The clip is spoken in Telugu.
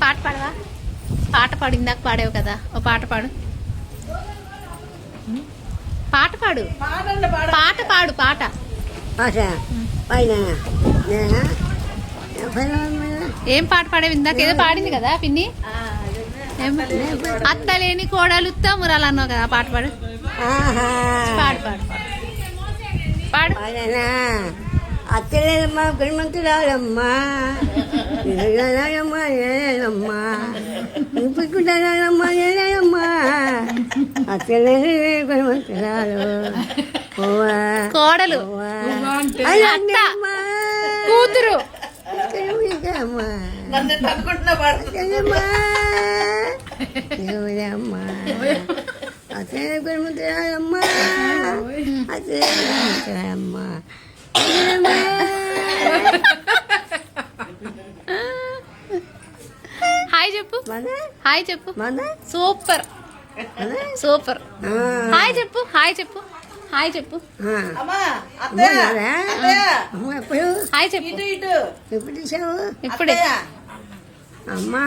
పాట పాడవా? పాట పాడు, ఇందాక పాడేవు కదా, ఓ పాట పాడు. పాట పాడు, పాట పాడు, పాట. ఏం పాట పాడేవి? ఇందాక ఏదో పాడింది కదా పిన్ని. అత్తలేని కోడలు తమ్మురాలు అన్నావు కదా, పాట పాడు. పాడు పాడు పాడు. అత్తలేదమ్మా గుణమంతురాలమ్మా, నేనమ్మా నేనమ్మా, పుట్టుకుంటానమ్మా నేనమ్మా, అత్తలేని గుణమంతురాలు కోడలు కూతురు అమ్మా అత్తలేని గుణమంతురాలమ్మా, అత్తలేని గుణమంతురాలమ్మా. హాయ్ చెప్పు, హాయ్ చెప్పు. Super super. హాయ్ చెప్పు, హాయ్ చెప్పు, హాయ్ చెప్పు, హాయ్ చెప్పు. ఎప్పుడు చూసావు? ఇప్పుడే అమ్మా.